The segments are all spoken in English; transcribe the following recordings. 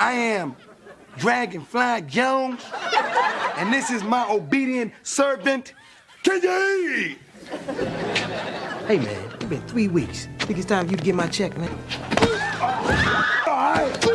I am Dragonfly Jones, and this is my obedient servant, KJ. Hey, man, it's been 3 weeks. Think it's time for you to get my check, man. All right.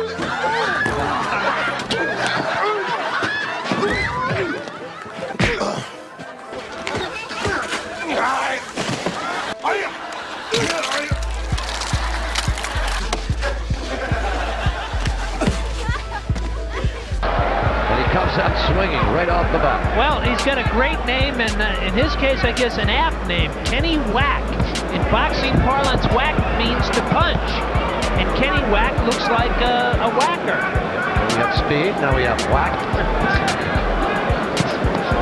Comes out swinging right off the bat. Well, he's got a great name, and in his case, I guess an apt name, Kenny Whack. In boxing parlance, whack means to punch, and Kenny Whack looks like a whacker. We have speed, now we have whack.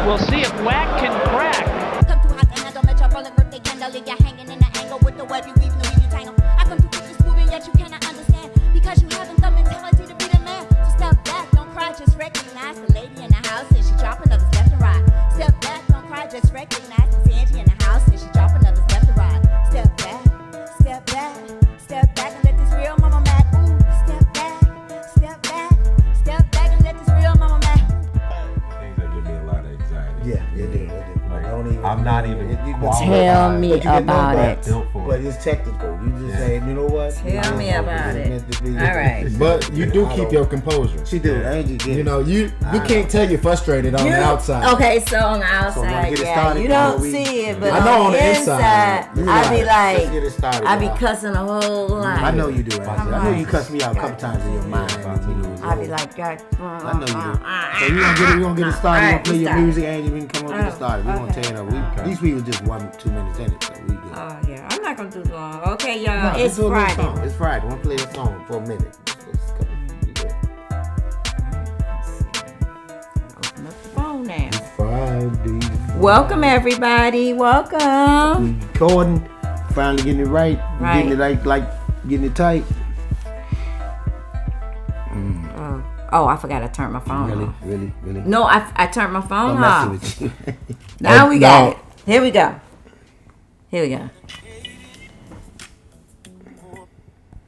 We'll see if Whack can crack. Come too hot and I don't let your rolling birthday candle leave you hanging in the angle with the web you weave, no you tangle. I come to push this moving, yet you cannot understand because you haven't the mentality to be the man. So step back, don't cry, just recognize the lady in the house and she dropping others left and right. Step back, don't cry, just recognize the Angie in the house and she dropping others left and right. Step back, step back, step back and let this real mama mad. Ooh, step back, step back, step back and let this real mama mad. Things that give me a lot of anxiety. Yeah, it do. I'm not even Tell me about it. But it's technical. You just say, you know what? Tell me about it. All right. But you do keep your composure. She do. Angie, you know, you can't tell you're frustrated on the outside. Okay, so on the outside, you don't see it, but I know on the inside, I be like, I be cussing a whole lot. I know you do, Angie. I know you cuss me out a couple times in your mind. I be like, God. I know you do. So you gonna get it started. You gonna play your music, Angie. We can come on get it started. We gonna tear it up. These people just 1-2 minutes in it, so we good. Oh yeah, I'm not gonna do long. Okay, y'all, it's Friday. It's Friday. I'm gonna play a song for a minute. Open up the phone now. It's Friday. Welcome everybody. Welcome. We recording. Finally getting it right. Getting it getting it tight. Oh, I forgot I turned my phone off. Really? No, I turned my phone off. With you. Now we got it. Here we go.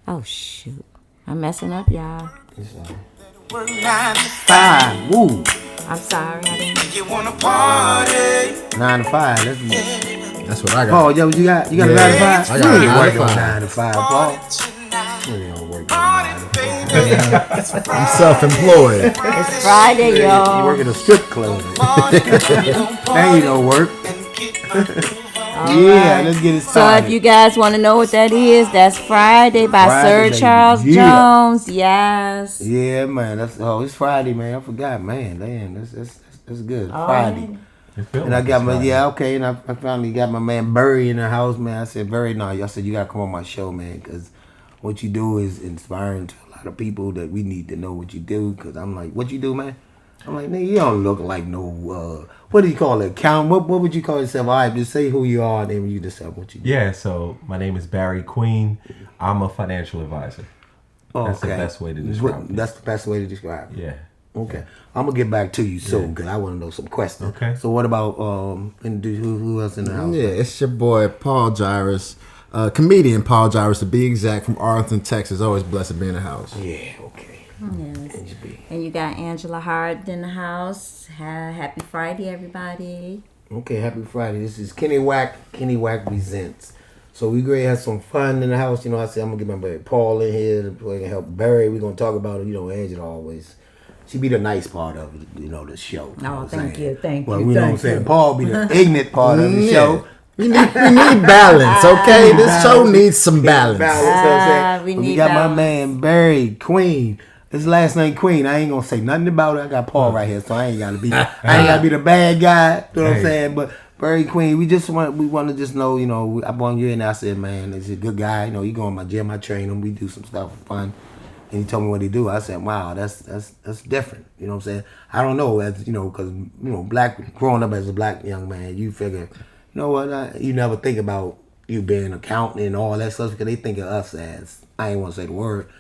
Oh shoot, I'm messing up, y'all. 5. Woo. I'm sorry, I didn't. You wanna party? 9 to 5. That's what I got. Paul, you got a 9 to 5? I got a 9 to 5, Paul. I'm self-employed. It's Friday, y'all. You work at a strip club. That ain't no work. Yeah, let's get it started. So if you guys want to know what that is, that's Friday by Sir Charles Jones. Yes. Yeah, man. It's Friday, man. I forgot, man. Damn, that's good. Friday. And I got and I finally got my man Burry in the house, man. I said, Burry, no, y'all said you gotta come on my show, man, because what you do is inspiring to a lot of people that we need to know what you do. Because I'm like, what you do, man? I'm like, nigga, you don't look like no, what do you call it, what would you call yourself? All right, just say who you are and then you decide what you do. Yeah, so my name is Barry Queen. I'm a financial advisor. That's the best way to describe it. That's the best way to describe it. Yeah. Okay. I'm going to get back to you soon because I want to know some questions. Okay. So what about, who else in the house? Yeah, it's your boy, Paul Jairus. Comedian Paul Jairus, to be exact, from Arlington, Texas. Always blessed to be in the house. Yeah, okay. Yes. And you got Angela Hart in the house. Happy Friday, everybody. Okay, happy Friday. This is Kenny Whack. Kenny Whack Presents. So we going to have some fun in the house. You know, I said I'm going to get my buddy Paul in here to help Barry. We're going to talk about it. You know, Angela always, she be the nice part of it, the show. Oh, thank you. Well, you know what I'm saying? Paul be the ignorant part of the show. We need balance, okay? This show needs some balance. We got my man Barry Queen. His last name Queen. I ain't gonna say nothing about it. I got Paul right here, so I ain't gotta be the bad guy. You know what I'm saying? But Barry Queen, we want to just know, I brought you in and I said, man, he's a good guy. You know, he go in my gym, I train him, we do some stuff for fun. And he told me what he do. I said, wow, that's different. You know what I'm saying? I don't know, because growing up as a black young man, you figure, you know what, you never think about you being an accountant and all that stuff because they think of us as, I ain't want to say the word,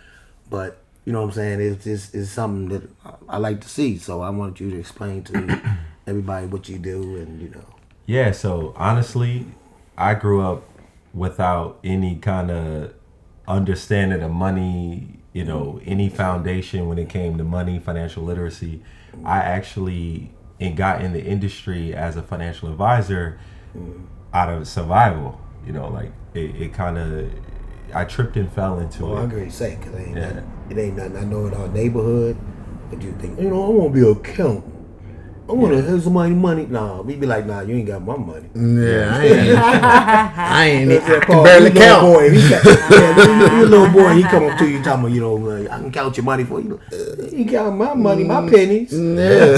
but you know what I'm saying, it's something that I like to see. So I wanted you to explain to everybody what you do and, Yeah, so honestly, I grew up without any kind of understanding of money you know, any foundation when it came to money, financial literacy. I actually got in the industry as a financial advisor out of survival. You know, like it kind of, I tripped and fell into it. I agree to say, because it ain't nothing I know in our neighborhood. But you think, you know, I want to be an accountant. I want to have somebody money. Nah, we be like, nah, you ain't got my money. Yeah, I ain't. I can Paul, barely you little count. boy, you little boy, he come up to you talking about, you know, I can count your money for you. You count my money, my pennies. Yeah.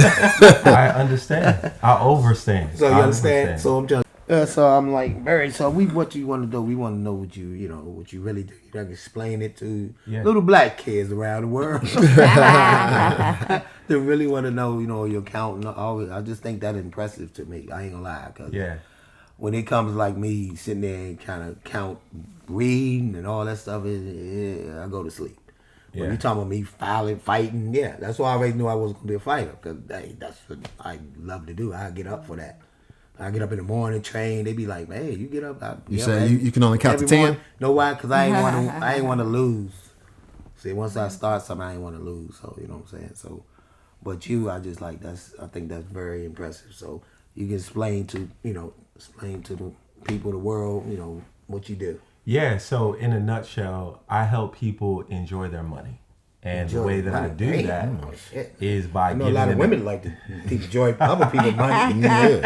I understand. I overstand. So you I understand? So I'm just. So I'm like, Barry. So what you want to do? We want to know what you know, what you really do. You know, explain it to little black kids around the world. They really want to know, you know, your counting. I just think that impressive to me. I ain't gonna lie, cause when it comes like me sitting there and kind of count, reading and all that stuff, I go to sleep. When you talking about me fighting, that's why I already knew I wasn't gonna be a fighter, cause that's what I love to do. I get up for that. I get up in the morning, train. They be like, "Hey, you get up." You say you can only count to 10. No, why? Because I ain't want to lose. See, once I start something, I ain't want to lose. So you know what I'm saying. So, but I just like I think that's very impressive. So you can explain to the people, the world, you know, what you do. Yeah. So in a nutshell, I help people enjoy their money. And the way that I do that is by giving them... a lot of women like to enjoy other people's money. They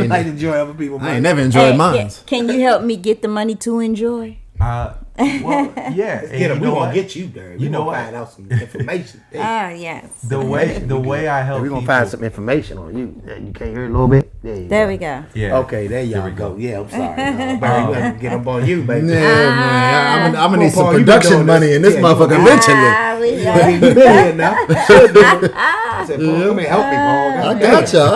like to enjoy other people's money. I ain't never enjoyed mine. Can you help me get the money to enjoy? Well, yeah. We gonna get you there. We gonna find out some information. Yes. The way I help we gonna people, find some information on you. You can't hear it a little bit. There we go. Yeah. Okay, there y'all go. Yeah, I'm sorry. Barry, we gonna get up on you, baby. Yeah, man. I'm gonna need some Paul, you been production doing money in this motherfucker eventually. You been here now. I said, Paul, come here, help me, Paul. I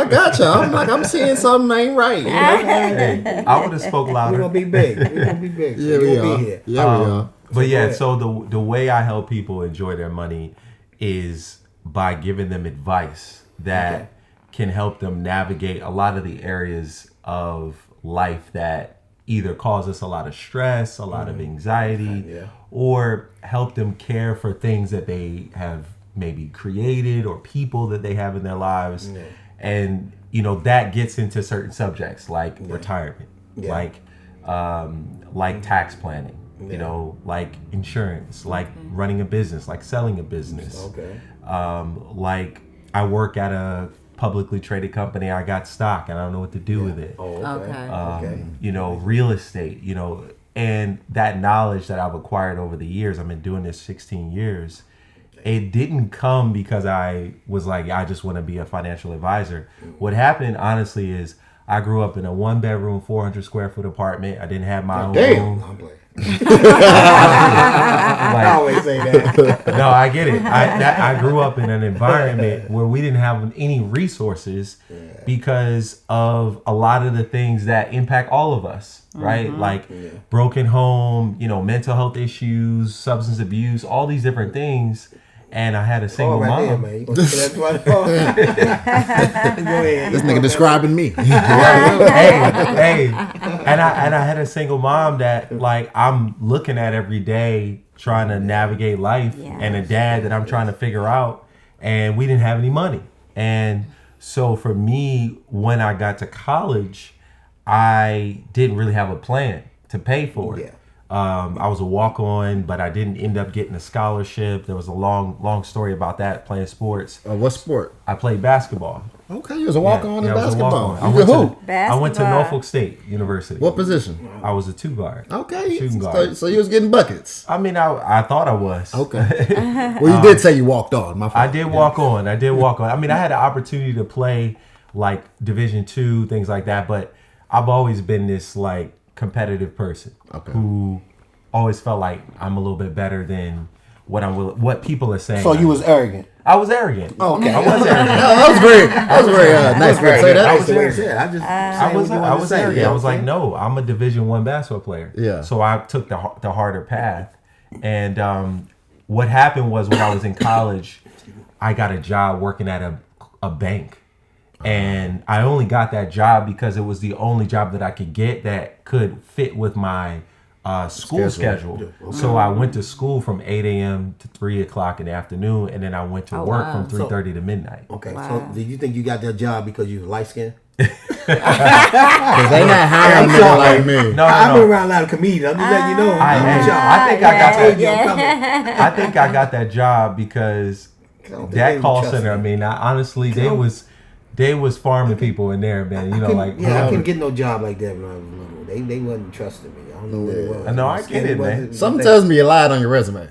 got you. I'm seeing something ain't right. Hey, I would have spoke louder. We're gonna be big. Yeah, we are. Yeah, we are. But yeah, so the way I help people enjoy their money is by giving them advice that can help them navigate a lot of the areas of life that either cause us a lot of stress, a lot of anxiety, or help them care for things that they have maybe created or people that they have in their lives. And, you know, that gets into certain subjects like retirement, like tax planning, you know, like insurance, like running a business, like selling a business. Like I work at a publicly traded company. I got stock and I don't know what to do with it. You know, real estate, you know, and that knowledge that I've acquired over the years, I've been doing this 16 years. It didn't come because I was like, I just want to be a financial advisor. What happened, honestly, is I grew up in a 1-bedroom, 400 square foot apartment. I didn't have my own room. I always say that. No, I get it. I grew up in an environment where we didn't have any resources because of a lot of the things that impact all of us, right? Like broken home, you know, mental health issues, substance abuse, all these different things. And I had a single mom. There, man. You gonna say that to my phone? Go ahead. This nigga describing me. hey. And I had a single mom that like I'm looking at every day trying to navigate life, and a dad that I'm trying to figure out, and we didn't have any money. And so for me, when I got to college, I didn't really have a plan to pay for it. I was a walk-on, but I didn't end up getting a scholarship. There was a long story about that, playing sports. What sport? I played basketball. Okay, you was a walk-on in basketball. I went to Norfolk State University. What position? I was a 2-guard. Okay, shooting guard. So you was getting buckets. I mean, I thought I was. Okay. Well, you did say you walked on. My fault. I did walk on. I mean, I had the opportunity to play like Division II, things like that, but I've always been this like competitive person who always felt like I'm a little bit better than what people are saying. So you was arrogant. I was arrogant. Oh, okay. I was arrogant. That was very nice way to say that. I was arrogant. I was arrogant. I was like, no, I'm a Division I basketball player. Yeah. So I took the harder path. And what happened was when I was in college, I got a job working at a bank. And I only got that job because it was the only job that I could get that could fit with my school schedule. So I went to school from 8 a.m. to 3 o'clock in the afternoon, and then I went to work from 3:30 to midnight. Okay, so do you think you got that job because you was light skinned? Because they not hiring nigga like me. No. I've been around a lot of comedians. I'm just letting you know. I think I got that. I think I got that job because that call center. I mean, honestly, they was farming people in there, man. You know, I couldn't get no job like that when I was little. They wasn't trusting me. I don't know what it was. No, I get it, man. Something tells me you lied on your resume.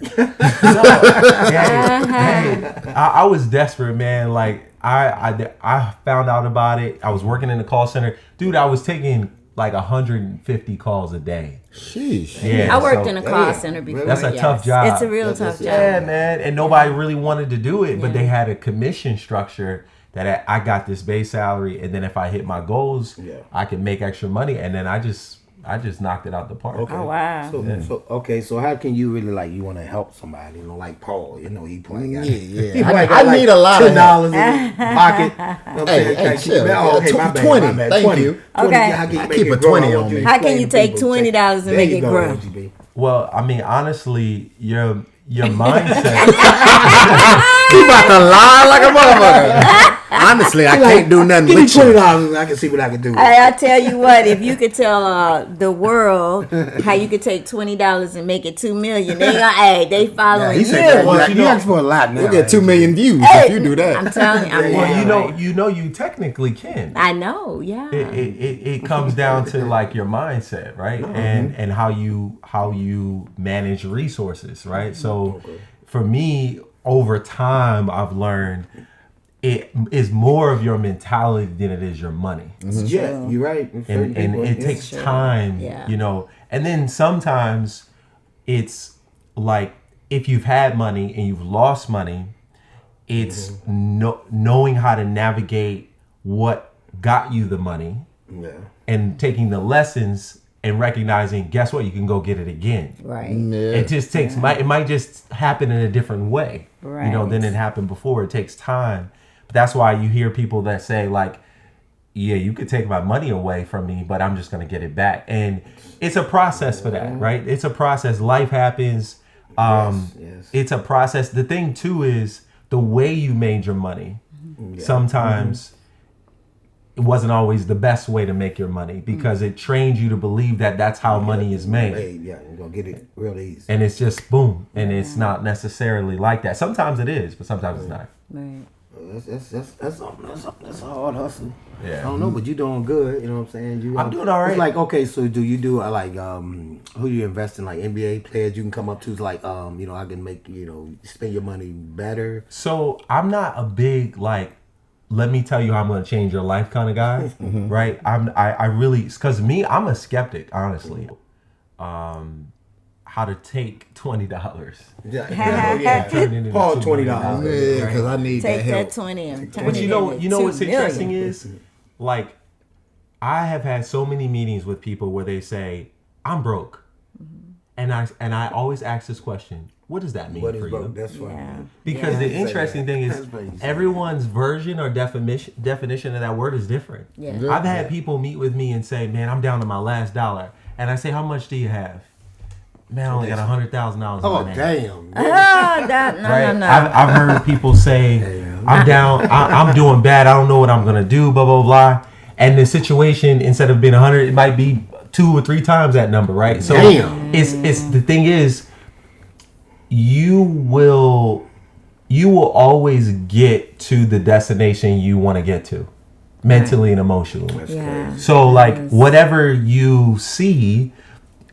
I was desperate, man. Like I found out about it. I was working in the call center, dude. I was taking like 150 calls a day. Sheesh. Yeah, I worked in a call center before. That's a tough job. It's a real tough job. Yeah, man. And nobody really wanted to do it, but they had a commission structure that I got this base salary, and then if I hit my goals, I could make extra money, and then I just knocked it out the park. Okay. Oh wow. So how can you really you want to help somebody? You know, like Paul. You know, he probably got I need a lot of $10 in his pocket. You know what I'm saying? Hey, my bad. 20. My bad. Thank 20. you. Okay. How can you I make keep it a grow? 20 I on want you me. to How can you explain take to people. $20 and There make you it go, grow? OGB. Well, I mean, honestly, your mindset. You about to lie like a motherfucker. Honestly, I can't do nothing Give me with you. $20. I can see what I can do. I tell you what, if you could tell the world how you could take $20 and make it $2 million, they following He you. said Well, you asked for a lot now. We'll get 2 million views Hey, if you do that. I'm telling you. Well, you technically can. I know, yeah. It comes down to like your mindset, right? And how you manage resources, right? So for me, over time, I've learned it is more of your mentality than it is your money. Yeah, you're right. And it takes time, you know. And then sometimes it's like if you've had money and you've lost money, it's knowing how to navigate what got you the money and taking the lessons and recognizing, guess what, you can go get it again. Right. It just takes, it might just happen in a different way, you know, than it happened before. It takes time. But that's why you hear people that say like, yeah, you could take my money away from me, but I'm just going to get it back. And it's a process for that, right? It's a process. Life happens. It's a process. The thing too is the way you made your money. Sometimes it wasn't always the best way to make your money because it trained you to believe that that's how money is made. Yeah, you're going to get it real easy. And it's just boom. And it's not necessarily like that. Sometimes it is, but sometimes it's not. Right. That's a hard hustle. Yeah. I don't know, but you're doing good. You know what I'm saying? I'm doing all right. It's like, okay, so do you do who you invest in, like NBA players you can come up to like you know, I can make, you know, spend your money better? So I'm not a big like, let me tell you how I'm going to change your life kind of guy, right? I really, because me, I'm a skeptic, honestly. How to take $20. Turn it into Paul $20. Yeah, because I need Take that help. that 20 and turn But it you know into what's $2 interesting million. is, like, I have had so many meetings with people where they say, I'm broke. And I always ask this question, what does that mean What for is you? broke? That's right. Yeah. Because the interesting thing is everyone's version or definition of that word is different. Yeah. I've had people meet with me and say, man, I'm down to my last dollar. And I say, how much do you have? Man, I only got $100,000 in my name. Damn. No. I've heard people say, I'm down, I'm doing bad, I don't know what I'm going to do, blah, blah, blah. And the situation, instead of being 100, it might be 2 or 3 times that number, right? So it's the thing is, you will always get to the destination you want to get to, mentally and emotionally. Yeah. So like whatever you see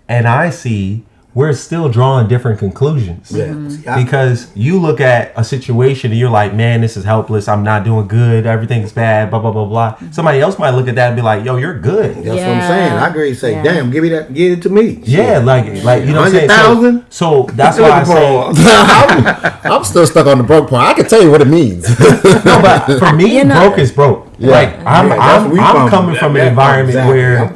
and I see, we're still drawing different conclusions. Because you look at a situation and you're like, man, this is helpless. I'm not doing good. Everything's bad, blah, blah, blah, blah. Somebody else might look at that and be like, yo, you're good. That's what I'm saying. I agree. Say, damn, give it to me. Yeah, like you know what I'm saying? 100,000? So that's why I say, I'm still stuck on the broke point. I can tell you what it means. no, but for me, broke is broke. Yeah. Like I'm coming from an environment where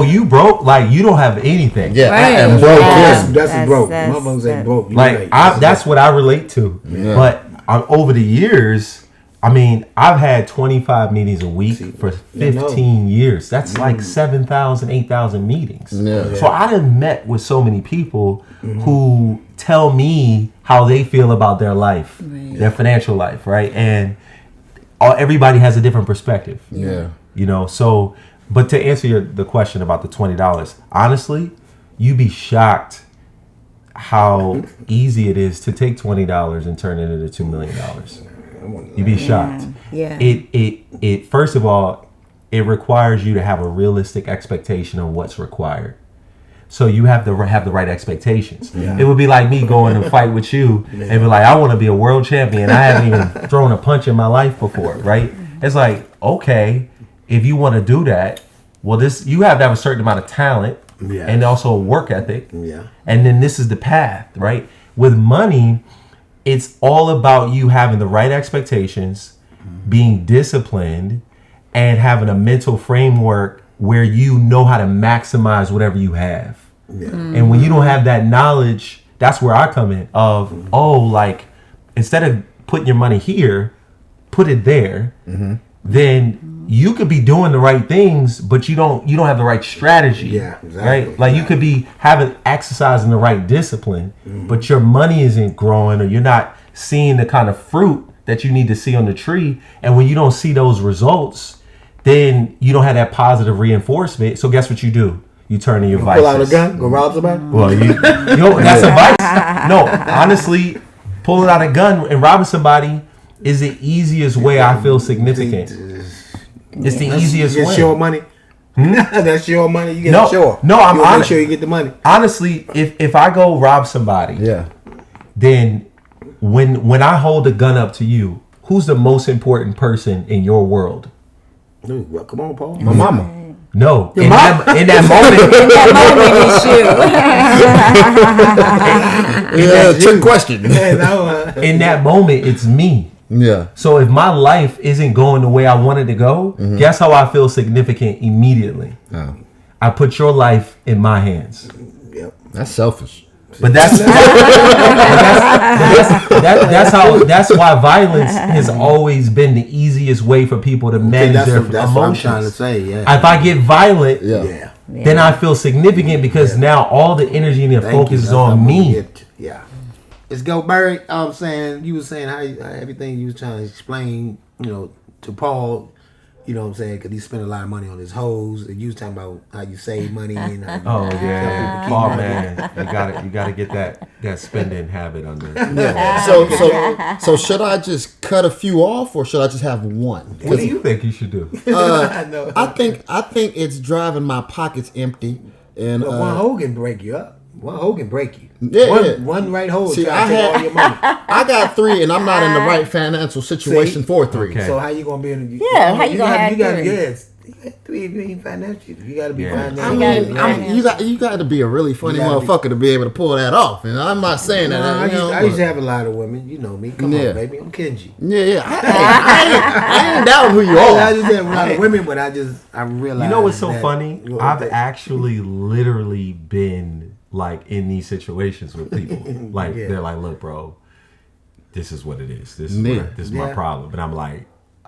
you broke, like you don't have anything. Yeah, Right. I am broke. That's broke. Motherfuckers ain't broke. Like that's what I relate to. Yeah. But over the years, I mean, I've had 25 meetings a week for 15 years. That's like 7,000, 8,000 meetings. Yeah. So I done met with so many people who tell me how they feel about their life, their financial life, right? And everybody has a different perspective. Yeah. You know, so, but to answer the question about the $20, honestly, you'd be shocked how easy it is to take $20 and turn it into $2 million. You'd be shocked. Yeah. It first of all, it requires you to have a realistic expectation of what's required. So you have to have the right expectations. Yeah. It would be like me going to fight with you and be like, I want to be a world champion. I haven't even thrown a punch in my life before, right? It's like, okay, if you want to do that, well, you have to have a certain amount of talent and also a work ethic. Yeah. And then this is the path, right? With money, it's all about you having the right expectations, being disciplined, and having a mental framework where you know how to maximize whatever you have. Yeah. And when you don't have that knowledge, that's where I come in of, like, instead of putting your money here, put it there, then you could be doing the right things, but you don't have the right strategy. Yeah, exactly. Right? Like you could be exercising the right discipline, but your money isn't growing or you're not seeing the kind of fruit that you need to see on the tree. And when you don't see those results, then you don't have that positive reinforcement. So guess what you do? You turn in your vices. Pull out a gun, go rob somebody? Well, that's a vice. No, honestly, pulling out a gun and robbing somebody is the easiest way I feel significant. It's the easiest way. That's your money. That's your money. You get sure. No, I'm honest. Make sure you get the money. Honestly, if I go rob somebody, then when I hold a gun up to you, who's the most important person in your world? Dude, well, come on, Paul. My mama. No, in that moment, trick question. In that moment, it's me. Yeah. So if my life isn't going the way I want it to go, guess how I feel significant immediately? Oh. I put your life in my hands. Yep. That's selfish. But that's why violence has always been the easiest way for people to manage their emotions. That's what I'm trying to say. Yeah. If I get violent, then I feel significant because now all the energy and the focus is on me. Let's go, Barry. I'm saying you were saying how everything you was trying to explain, to Paul. You know what I'm saying? Because he spent a lot of money on his hoes, and you was talking about how you save money and how you man, you gotta get that spending habit under. So should I just cut a few off, or should I just have one? What do you think you should do? I think it's driving my pockets empty, and one hoe can break you up. One hoe can break you. One right hoe See, try to take all your money. I got 3, and I'm not in the right financial situation for 3. Okay. So how you gonna be in? How you gonna have 3? Yes, 3 if you ain't financial. You gotta be financial. You got to be a really funny motherfucker to be able to pull that off. And I'm not saying that. I used to have a lot of women. You know me. Come on, baby. I'm Kenji. Yeah. I ain't doubting who you are. I just have a lot of women, but I realized. You know what's so funny? I've actually literally been like in these situations with people. Like they're like, look, bro, this is what it is. This is my problem. And I'm like,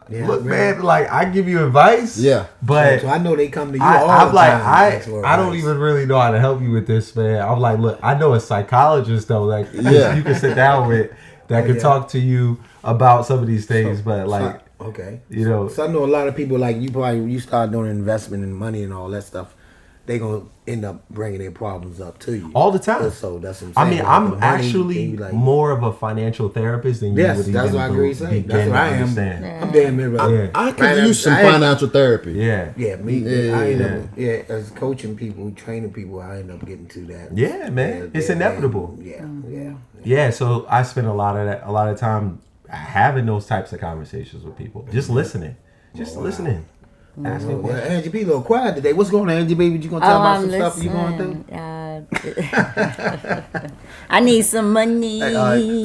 look, man, like I give you advice. Yeah. But so I know they come to you all the time. I don't even really know how to help you with this, man. I'm like, look, I know a psychologist though, like you can sit down with that can talk to you about some of these things, but like okay. So I know a lot of people like you probably when you start doing investment in money and all that stuff, they gonna end up bringing their problems up to you all the time. So that's what I'm saying. I mean, I'm actually more of a financial therapist than you would even that's what I agree. That's what I am. I'm damn near right. I could use some financial therapy. Me. I end up as coaching people, training people. I end up getting to that. Yeah, man, it's inevitable. Yeah. So I spend a lot of time having those types of conversations with people, just listening, listening. Angie B, a little quiet today. What's going on, Angie B? You gonna talk about some stuff you going through? I need some money.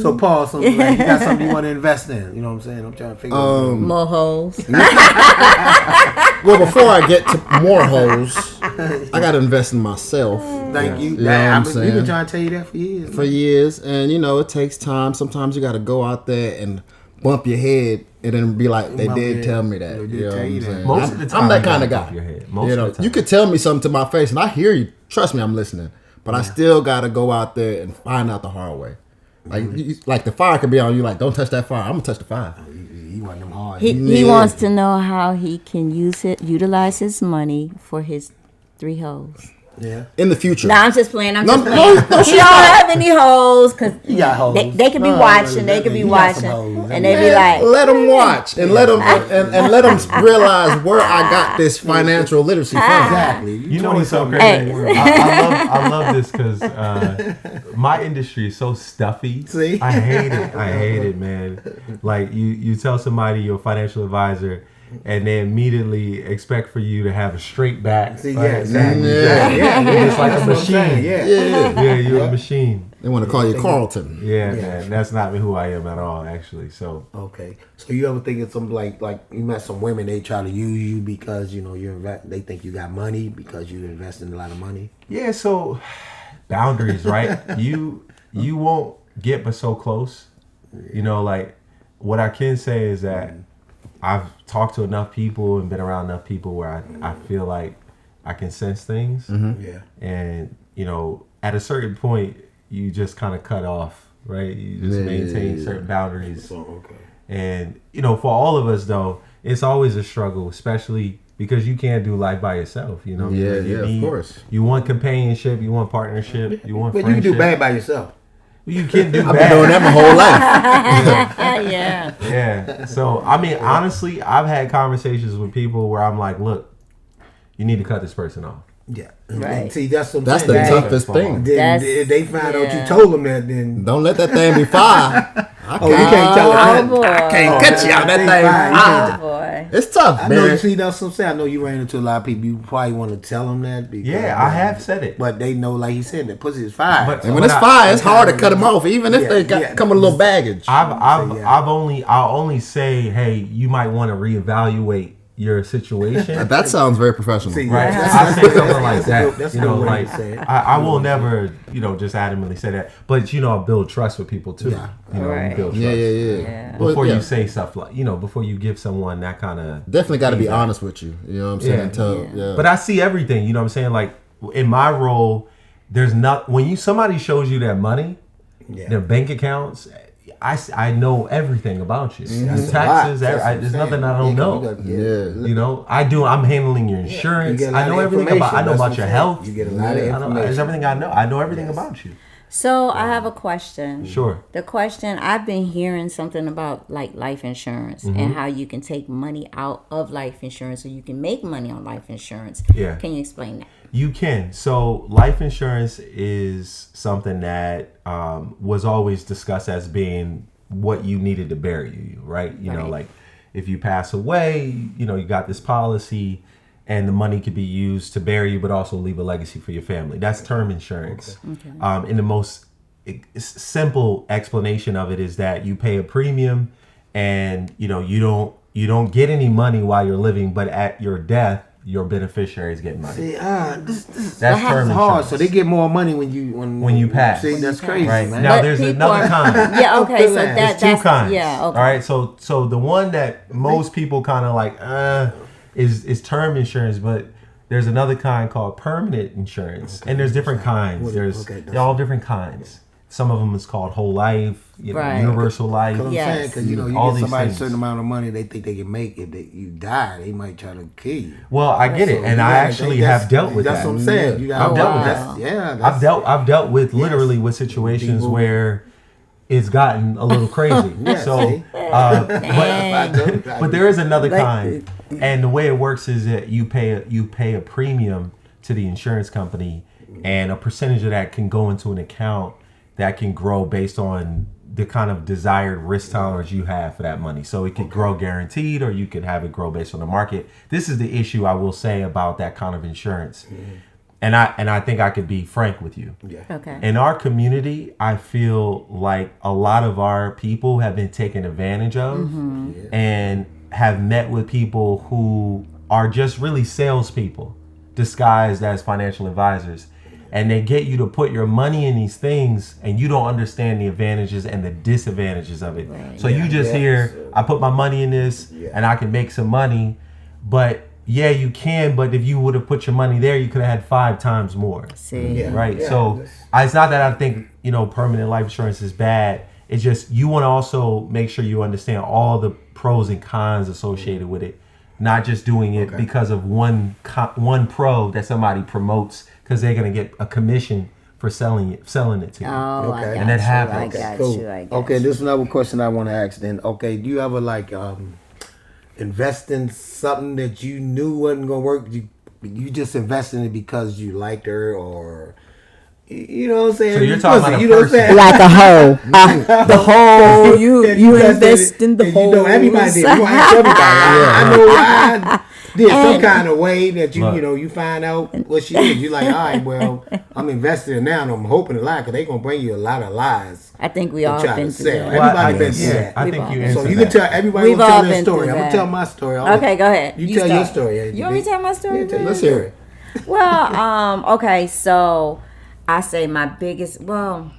So Paul, you got something you want to invest in? You know what I'm saying? I'm trying to figure out more hoes. Well, before I get to more hoes, I got to invest in myself. Thank you. You know what I'm saying? We've been trying to tell you that for years. For years, and it takes time. Sometimes you got to go out there and bump your head and then be like, they Bump did your tell head. me that. They did You know tell what you I'm that. saying? Most of the time, I'm that you kind of gotta guy. bump your head. Most You of know, the time. you could tell me something to my face, and I hear you. Trust me, I'm listening. But I still gotta go out there and find out the hard way. Like, like the fire could be on you. Like, don't touch that fire. I'm gonna touch the fire. He want them hard. He wants to know how he can utilize his money for his 3 hoes. Yeah. In the future. Nah, I'm just playing. I'm No, just no, playing. no, He she's don't not. have any hoes because He got hoes. they could be No, watching. They could be he got some watching, hoes. and they be like, Let them watch and let them and let them realize where I got this financial literacy from. Exactly. You know what's so 20-something. crazy? I love this because my industry is so stuffy. See? I hate it, man. Like you tell somebody you're a financial advisor, and they immediately expect for you to have a straight back. See, right? yeah, exactly. Yeah. You're just like a That's what I'm saying, machine. Yeah. Yeah. You're a machine. They want to call you Carlton. Yeah, man. That's not who I am at all, actually. So Okay. So you ever think of some like you met some women, they try to use you because you know they think you got money because you invest in a lot of money. yeah, so boundaries, right? You won't get but so close. You know, like what I can say is that I've talked to enough people and been around enough people where I feel like I can sense things. Yeah. And, you know, at a certain point, you just kind of cut off, right? You just maintain certain boundaries. So okay. And, you know, for all of us, though, it's always a struggle, especially because you can't do life by yourself, you know? Yeah, You of course. You want companionship, you want partnership, you want But you friendship. can do bad by yourself. You can do I've bad. been doing that my whole life. yeah. Yeah. So, I mean, honestly, I've had conversations with people where I'm like, look, you need to cut this person off. Yeah. Right. And see, that's what I'm That's the saying. toughest thing. Then That's- if they find out yeah. you told them that, then Don't let that thing be fire. oh, you can't tell them Oh, that. boy. Can't cut you out that They thing. fine. You Ah. can't- Boy. It's tough, I know you man. see that's what I'm saying. I know you ran into a lot of people. You probably want to tell them that. Because, Yeah, I have said it. But they know, like he said, that pussy is fire. But- And when it's fire, it's hard to cut them off, even if Yeah, they yeah. come with a little baggage. I'll only say, hey, you might want to reevaluate your situation. That sounds very professional. See, Right, that's- I say something like that's a that. good- that's a You know, good way like to say it. I will never, you know, just adamantly say that. But you know, I build trust with people too. Yeah. You know, Right. you build trust. Yeah. Before Well, yeah. you say stuff like, you know, before you give someone that kind of. Definitely got to be honest with you. You know what I'm saying? Yeah. Yeah. But I see everything. You know what I'm saying? Like in my role, there's not when somebody shows you their money, Yeah. their bank accounts. I know everything about you. That's a Taxes. lot. That's what I'm There's saying. nothing I don't know. Yeah. You know, I'm handling your insurance. You get a lot I know of everything about. I know information. about That's your what I'm health. saying. You get a lot of There's information. everything I know. I know everything about you. So I have a question. Sure. The question, I've been hearing something about like life insurance Mm-hmm. and how you can take money out of life insurance or you can make money on life insurance. Yeah. Can you explain that? You can. So life insurance is something that was always discussed as being what you needed to bury you, right? You know, Right. like if you pass away, you know, you got this policy and the money could be used to bury you, but also leave a legacy for your family. That's term insurance. Okay. In the most simple explanation of it is that you pay a premium and, you know, you don't get any money while you're living, but at your death, your beneficiaries get money. See, this That's term hard. insurance. So they get more money when you pass. See, that's crazy, Right. man. Now But there's people another are- kind. Yeah, okay. So There's that's There's two kinds. Yeah, okay. All right. So the one that most people kind of like is term insurance, but there's another kind called permanent insurance, and there's different kinds. They're all different kinds. Some of them is called whole life, Right. universal life. Because I'm Yes. saying, because you know, you All get these somebody things. a certain amount of money, they think they can make. If you die, they might try to kill you. Well, I get it, So and you I gotta actually think have dealt with that's that. what I'm saying. You I've gotta, dealt with that. I've dealt with literally with situations People- where it's gotten a little crazy. Yeah, So, see? but there is another kind, and the way it works is that you pay a premium to the insurance company, and a percentage of that can go into an account that can grow based on the kind of desired risk tolerance you have for that money. So it could grow guaranteed, or you could have it grow based on the market. This is the issue I will say about that kind of insurance. And I think I could be frank with you. Okay. In our community, I feel like a lot of our people have been taken advantage of and have met with people who are just really salespeople disguised as financial advisors. and they get you to put your money in these things, and you don't understand the advantages and the disadvantages of it. Right. So you just hear, I put my money in this, and I can make some money, but yeah, you can. But if you would have put your money there, you could have had 5 times more. See, Right. So it's not that I think permanent life insurance is bad. It's just you want to also make sure you understand all the pros and cons associated with it, not just doing it because of one pro that somebody promotes because they're gonna get a commission for selling it to you. Oh, I got And that you. happens. I got Cool. you. I got Okay, you. this is another question I want to ask then. Okay, do you ever invest in something that you knew wasn't gonna work? You just invest in it because you liked her, or you know what I'm saying? So you're talking about a you know what I'm person. saying? Like a hoe. The whole you invest in the and whole. You know everybody did. You ask everybody. I know I did some kind of way that you find out what she did. You're like, all right, well, I'm invested in now, and I'm hoping to lie because they're gonna bring you a lot of lies. I think we all try been to through sell. that. Everybody been through that. I We've think all you been answered So you can that. tell everybody. We've Will tell all their been story. through I'm gonna that. tell my story. Okay, go ahead. You tell your start. story. You want me to tell my story? Yeah, man? let's hear it. Well, okay, so I say my biggest. Well,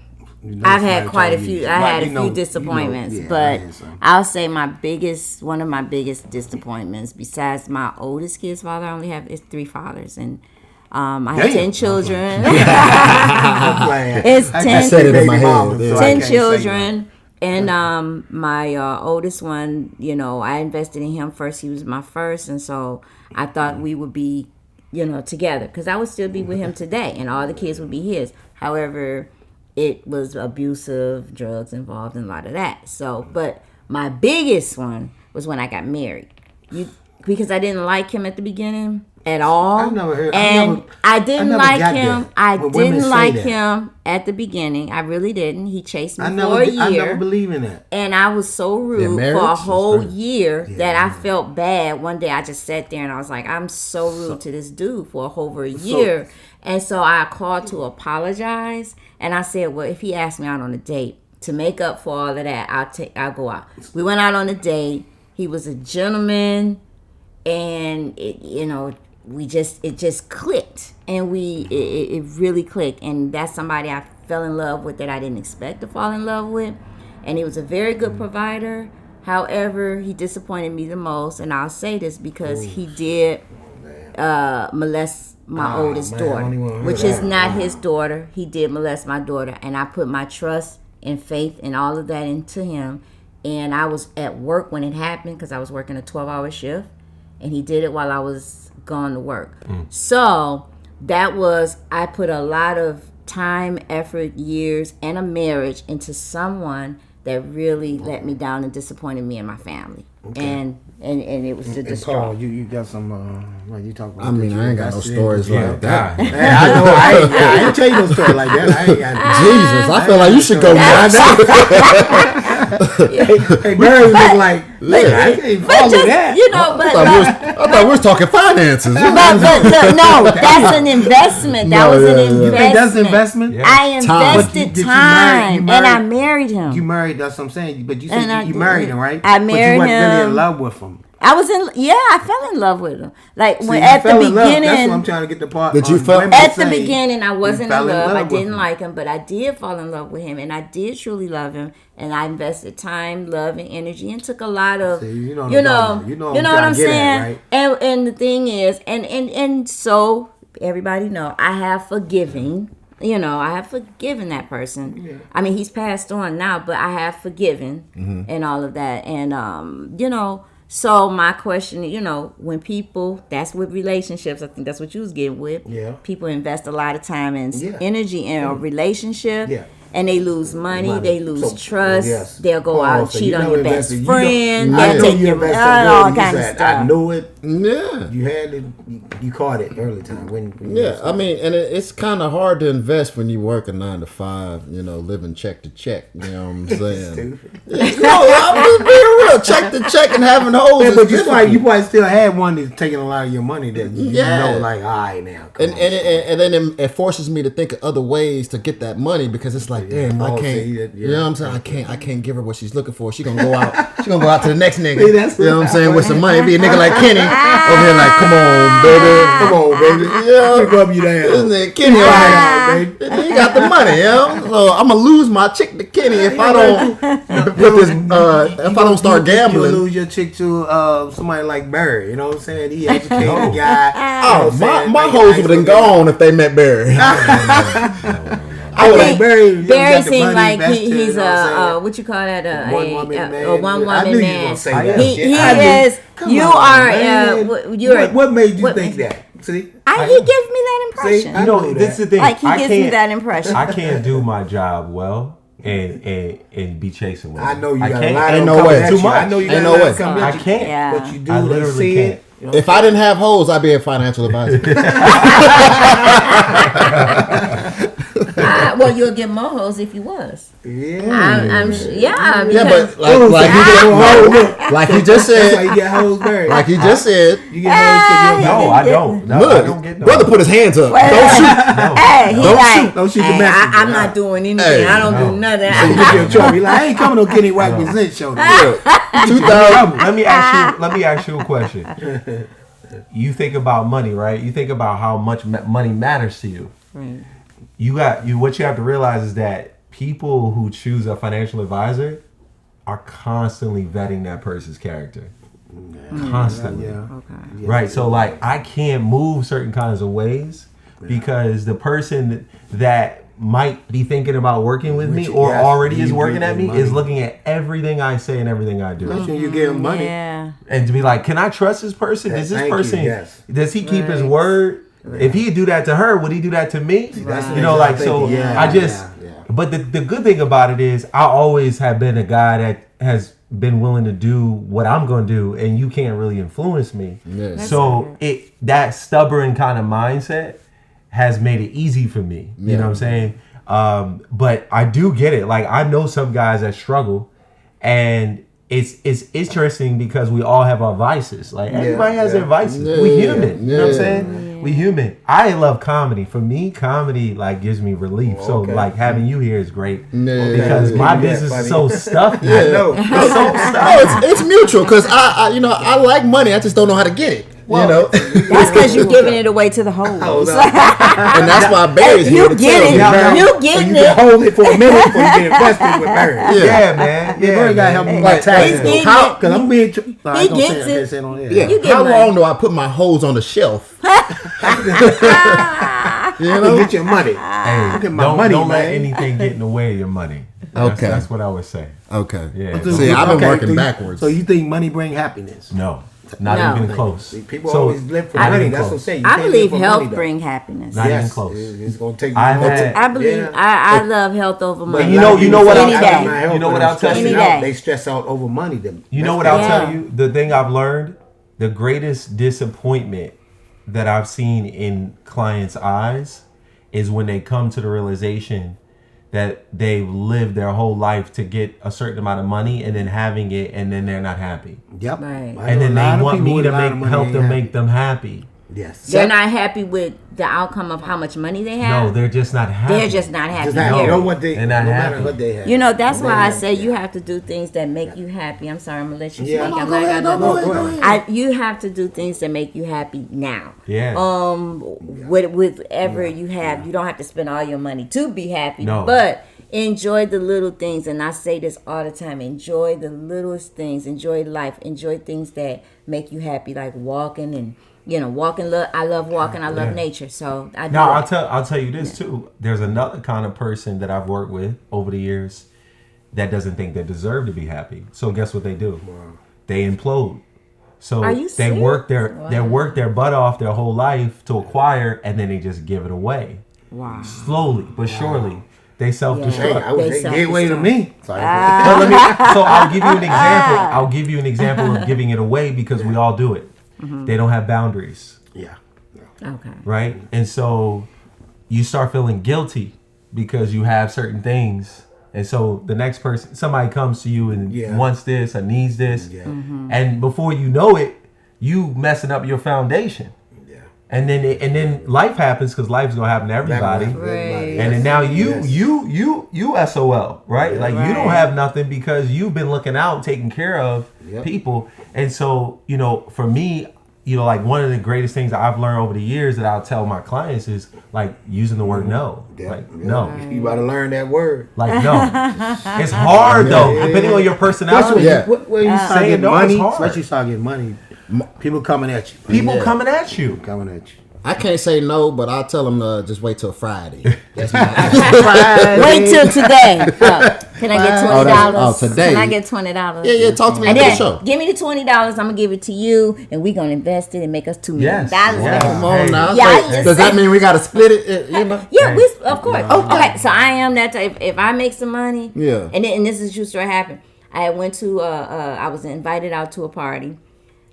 I've had quite a few. I had a few disappointments, but I'll say one of my biggest disappointments, besides my oldest kid's father, I only have 3 fathers, and I have 10 children. It's 10. I said it in my head. 10 children. And my oldest one, I invested in him first. He was my first, and so I thought we would be, together, because I would still be with him today, and all the kids would be his. However, it was abusive, drugs involved, and a lot of that. So, but my biggest one was when I got married. Because I didn't like him at the beginning at all. I've never heard. I didn't like him. I When women didn't say like that. him at the beginning. I really didn't. He chased me I for never, a year. I never believe in that. And I was so rude marriage for a is whole crazy. year that I felt bad. One day I just sat there and I was like, I'm so rude to this dude for over a year. And so I called to apologize. And I said, well, if he asked me out on a date, to make up for all of that, I'll go out. We went out on a date. He was a gentleman. And, it just clicked. And it really clicked. And that's somebody I fell in love with that I didn't expect to fall in love with. And he was a very good provider. However, he disappointed me the most. And I'll say this because he did molest my oldest daughter, which is not his daughter. He did molest my daughter. And I put my trust and faith and all of that into him. And I was at work when it happened because I was working a 12-hour shift. And he did it while I was gone to work. So I put a lot of time, effort, years, and a marriage into someone that really let me down and disappointed me and my family. And it was the And distraught. Paul, you got some. What you talking about? I mean, I ain't got no stories like that. Man, I know. I ain't tell you no story like that. I ain't got. Jesus, I feel like you should go now. Hey, Barry was like, I can't follow that. I thought we was talking finances. But no, that's an investment. That was an investment. You think that's an investment? Yeah. I invested Did you time, marry- and I married him. You married. That's what I'm saying. But you And said I you did. married him, right? I married But you wasn't really him. in love with him. I fell in love with him. Like See, when you at the fell in love. That's what I'm beginning. trying to get the part. Did you on fell- women At the say beginning, I you wasn't in fell love. I with didn't him. like him, but I did fall in love with him, and I did truly love him. And I invested time, love, and energy, and took a lot of, See, you know you what know I'm what I'm trying to get saying. at, right? And the thing is, and so everybody know, I have forgiven. I have forgiven that person. Yeah. I mean, he's passed on now, but I have forgiven and all of that. And so my question, when people, that's with relationships, I think that's what you was getting with. Yeah. People invest a lot of time and Yeah. energy in a relationship. Yeah. And they lose money, they lose So, trust, yes. they'll go out and So cheat you on know your invested. best You know- friend, I they'll know take you your invested all good. You kind of said, stuff. I knew it. Yeah. You had it. You caught it early time. When Yeah, I mean, and it's kind of hard to invest when you work a 9 to 5, living check to check. You know what I'm saying? Stupid. No, I'm just being real. Check to check fucking having hoes. Yeah, is but you difficult. probably still had one that's taking a lot of your money that you know, like, all right, now. And then it forces me to think of other ways to get that money because it's like, damn, I can't. You know what I'm saying? I can't give her what she's looking for. She gonna go out. She gonna go out to the next nigga. See, that's you know what I'm saying? what With some money, be a nigga like Kenny over here, like, come on, baby, Let me rub you down. This nigga Kenny, he got the money, So I'm gonna lose my chick to Kenny if I don't put this. If I don't start gambling. You'll lose your chick to somebody like Barry. You know what I'm saying? He educated guy. Oh, my hoes would have gone if they met Barry. I think Barry seems like he's a what you call that a one woman man. He is. You are. What made you think that? See, he gives me that impression. You know, this is the thing. Like he gives me that impression. I can't do my job well and be chasing women. I know you got can't. a lot Ain't of no way. too much. I know you got Ain't a no lot way. of coming I at you. can't. Yeah. But you do. I They literally see can't. it. You know? If I didn't have hoes, I'd be a financial advisor. Well, you'll get more hoes if you was. Yeah. I'm Yeah, because but like you just That's why said, you get hoes married. like you just said, You get hoes because No, I don't. No, I don't get look, no. brother put his hands up. Don't shoot. hey, he Don't like, shoot. Don't shoot the hey, messenger. I'm not doing anything. Hey, I don't do nothing. you get in trouble. He like, I ain't coming to Kenny White Present show. today. 2000. Let me ask you a question. You think about money, right? You think about how much money matters to you. Right. What you have to realize is that people who choose a financial advisor are constantly vetting that person's character. Constantly. Yeah. Okay. Right. So like I can't move certain kinds of ways because the person that might be thinking about working with me or already is working at me is looking at everything I say and everything I do. Especially when you give him money. Yeah. And to be like, can I trust this person? Does this Thank you, person yes. does he keep his word? If he do that to her, would he do that to me? That's You know, like so Yeah, I just but the good thing about it is I always have been a guy that has been willing to do what I'm gonna do and you can't really influence me. Yes. So that stubborn kind of mindset has made it easy for me. You know what I'm saying? But I do get it. Like I know some guys that struggle and it's interesting because we all have our vices. Like everybody has their vices. We human. You know what I'm saying? We human. I love comedy. For me, comedy like gives me relief. So like having you here is great because my business is so stuffy. Yeah. No. It's so stuffy. No, it's mutual because I like money. I just don't know how to get it. Well, that's because you're giving it away to the hoes. And that's why Barry's here You to get tell it. you. You You getting can it. hold it for a minute before you get invested with Barry. Yeah, man. Yeah, Barry got to help me with Like, my taxes. he's though. getting Because I'm being... He gets it. Yeah. You get How money. long do I put my hoes on the shelf? You You know? get your money. Hey, Look at my don't money, let man. anything get in the way of your money. Okay. That's what I would say. Okay. Yeah. See, I've been Okay, working so you- backwards. So you think money bring happiness? No, not No. even close. See, people So, always live for not money. even That's what I'm close. saying. You I can't live believe for health money, though. bring happiness. Not even Yes, close. It's going to take you I've more had- I believe I love health over money. And you know what Any I'll day. tell you? You know what I'll tell Any you? day. They stress out over money. You know what I'll Yeah. tell you? The thing I've learned, the greatest disappointment that I've seen in clients' eyes is when they come to the realization that they've lived their whole life to get a certain amount of money and then having it and then they're not happy. Yep. Right. I And know then a lot they of want people me with to a lot of money help ain't them happy. make them happy. Yes. They're not happy with the outcome of how much money they have. No, they're just not happy. They're just not happy. Just not, period. know what they, They're no not matter happy. what they have. You know, that's No why I matter- say you have to do things that make you happy. I'm sorry, I'm gonna let you Yeah. speak. No, I'm go not ahead, gonna no, go ahead. you have to do things that make you happy now. Yeah. With ever you have, you don't have to spend all your money to be happy. No. But enjoy the little things, and I say this all the time. Enjoy the littlest things. Enjoy life. Enjoy things that make you happy, like walking and walking. I love walking. I love nature. So I do. Now that. I'll tell you this too. There's another kind of person that I've worked with over the years that doesn't think they deserve to be happy. So guess what they do? They implode. So Are you they serious? work their butt off their whole life to acquire, and then they just give it away. Wow. Slowly but surely, they self-destruct. Hey, I would They say gateway to me. Sorry. But so I'll give you an example. I'll give you an example of giving it away because we all do it. They don't have boundaries, Yeah. Okay. right? And so you start feeling guilty because you have certain things And so the next person, somebody comes to you and Yeah. wants this or needs this. Yeah. And before you know it, you messing up your foundation. Yeah. And then life happens because life's gonna happen to everybody. Right. And then now Yes. you SOL, right? Yeah. Like you don't have nothing because you've been looking out, taking care of Yep. people. And so, for me, like one of the greatest things that I've learned over the years that I'll tell my clients is like using the word no. Yeah. Like Yeah. no. You gotta learn that word. Like no. It's hard though, Yeah. depending on your personality. Yeah. When you start Saying getting no is money, hard. especially you start getting money, people coming at you. People Yeah. coming at you. Coming at you. I can't say no, but I'll tell them just wait till Friday. That's my Wait till today. Can I get $20? Oh, today. Can I get $20? Yeah, talk to me And after the then show. give me the $20. I'm gonna give it to you, and we're gonna invest it and make us $2 million. Yes. Come on now. Yeah, Say, I just does that say- mean we got to split it? Yeah, we of course. Okay, so I am that type. If I make some money, Yeah. and this is true story happened. I went to I was invited out to a party.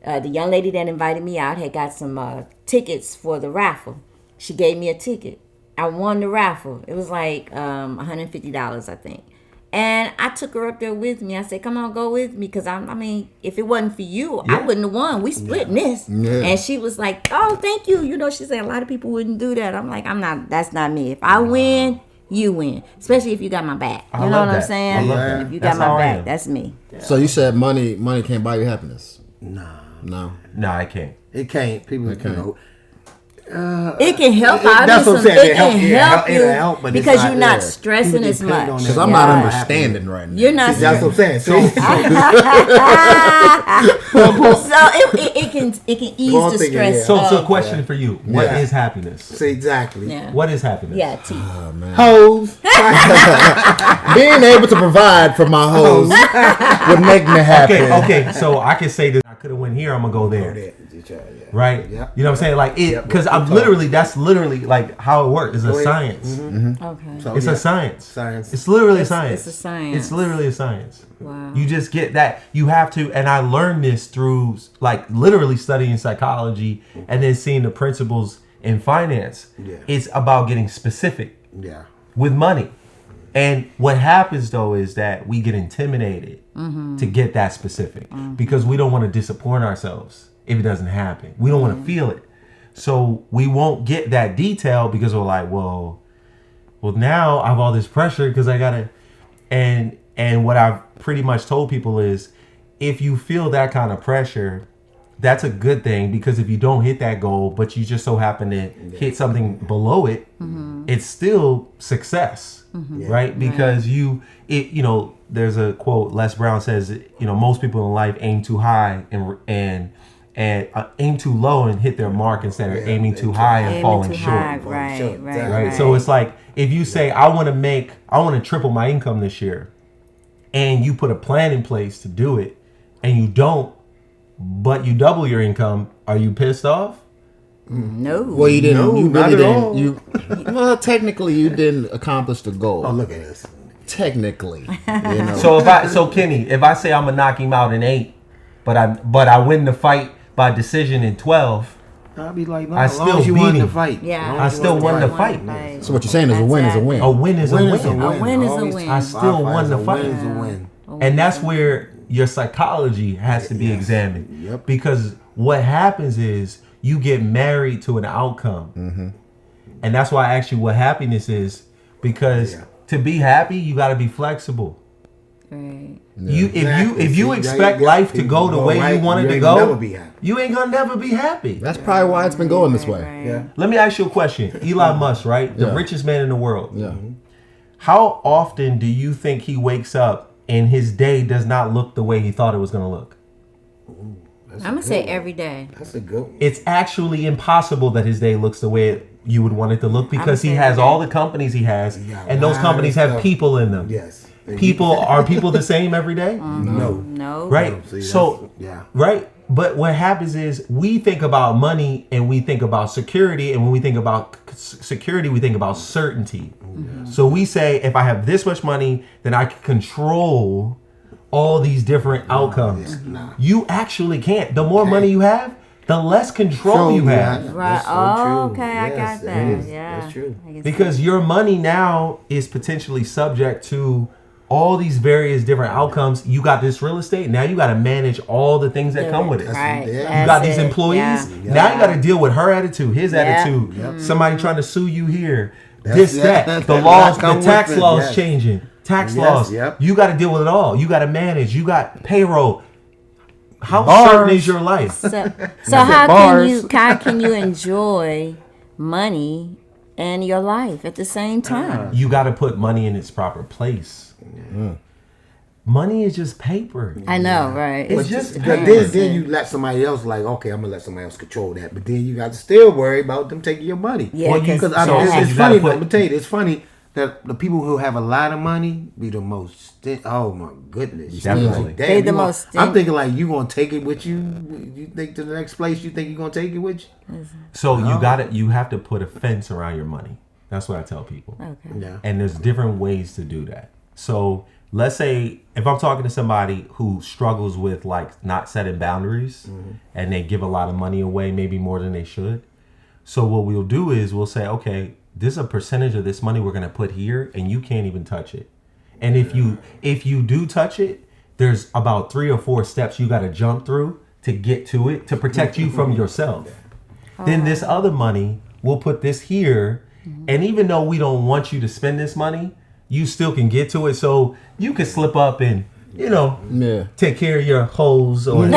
The young lady that invited me out had got some tickets for the raffle. She gave me a ticket. I won the raffle. It was like $150, I think. And I took her up there with me. I said, "Come on, go with me, because I mean, if it wasn't for you, I wouldn't have won. We splitting this." Yeah. And she was like, "Oh, thank you." She said a lot of people wouldn't do that. I'm like, That's not me. If I win, you win. Especially if you got my back. You I know love what I'm that. saying? I love that. If you That's got how my I back, am. that's me. So you said money can't buy you happiness? Nah, No. No, I can't. it can't. People, you know, It can help. That's what I'm saying. It can help you it'll help, but it's because not you're not there. stressing People as depend much. on Because that. I'm not Yeah. understanding right now. You're not. That's what I'm saying. So So it can ease One the thing, stress. yeah. so of- a question for you. What Yeah. is happiness? See, exactly. Yeah. What is happiness? Yeah. T. Hoes. Being able to provide for my hoes would make me happy. Okay, so I can say that I could have went here, I'm gonna go there. Right? Yeah. You know what I'm saying? Like it, Yep. because that's literally like how it works. It's a science. Okay. So, It's yeah. a science. Science. It's literally a science. it's a science. It's literally a science. Wow. You just get that. You have to, and I learned this through like literally studying psychology and then seeing the principles in finance. Yeah. It's about getting specific Yeah. with money. And what happens though is that we get intimidated to get that specific because we don't want to disappoint ourselves if it doesn't happen. We don't want to feel it. So we won't get that detail because we're like, well, now I have all this pressure because I gotta, and what I've pretty much told people is if you feel that kind of pressure, that's a good thing, because if you don't hit that goal, but you just so happen to hit something below it, it's still success, right? Because there's a quote, Les Brown says, most people in life aim too high and aim too low and hit their mark instead of aiming too high and Aiming falling too short. high. Right. Right. So it's like if you say I want to triple my income this year, and you put a plan in place to do it, and you don't, but you double your income, are you pissed off? No. Well, you didn't. No, you not really at all. didn't. Well, technically, you didn't accomplish the goal. Oh, look at this. Technically, So Kenny, if I say I'm gonna knock him out in 8, but I win the fight by decision in 12, I'll be like, no, I as long still as you beat won the him. fight. Yeah. As long I as you still won won the fight. fight. So what you're saying is a win is a win. A win is Win a is a win. win. A win is a Always win. I still won the a fight. win is a win. And that's where your psychology has to be examined. Yep. Because what happens is you get married to an outcome. And that's why I asked you what happiness is, because to be happy, you got to be flexible. Right. If you See, expect yeah, life to people go the go way right, you want it you to ain't go, never be happy. you ain't gonna never be happy. That's probably why it's been going this way. Yeah. Let me ask you a question. Elon Musk, right? The Yeah. richest man in the world. Yeah. How often do you think he wakes up and his day does not look the way he thought it was going to look? I'm gonna say every day. That's a good one. It's actually impossible that his day looks the way you would want it to look, because he say has that. all the companies he has, got and those a lot companies of have stuff. people in them. Yes. Are people the same every day? No. No. Right. See, So yeah. right. But what happens is we think about money and we think about security, and when we think about security, we think about certainty. So we say, if I have this much money, then I can control all these different outcomes. You actually can't. The more money you have, the less control you have. Right. That's so Oh, true. okay. I Yes, got it that. is. Yeah. That's true. I can see Because your money now is potentially subject to all these various different outcomes. You got this real estate. Now you got to manage all the things that come with it. Right. You got these employees. Yeah. Now you got to deal with her attitude, his attitude. Somebody trying to sue you here. The laws, the tax laws changing. Tax laws. You got to deal with it all. You got to manage. You got payroll. How certain is your life? So how can you enjoy money and your life at the same time? You got to put money in its proper place. Money is just paper. I know, right? It's just then you let somebody else okay, I'm gonna let somebody else control that. But then you got to still worry about them taking your money. Yeah, because it's funny. I'm gonna tell you, it's funny that the people who have a lot of money be the most. Oh my goodness! Definitely, they the most. I'm thinking like you gonna take it with you. You think to the next place? You think you gonna take it with you? So you have to put a fence around your money. That's what I tell people. Okay. Yeah. And there's different ways to do that. So let's say if I'm talking to somebody who struggles with not setting boundaries and they give a lot of money away, maybe more than they should. So what we'll do is we'll say, okay, this is a percentage of this money we're going to put here and you can't even touch it. And if you do touch it, there's about 3 or 4 steps you got to jump through to get to it to protect you from yourself. Then this other money, we'll put this here. And even though we don't want you to spend this money, you still can get to it. So you can slip up and, take care of your hoes or, you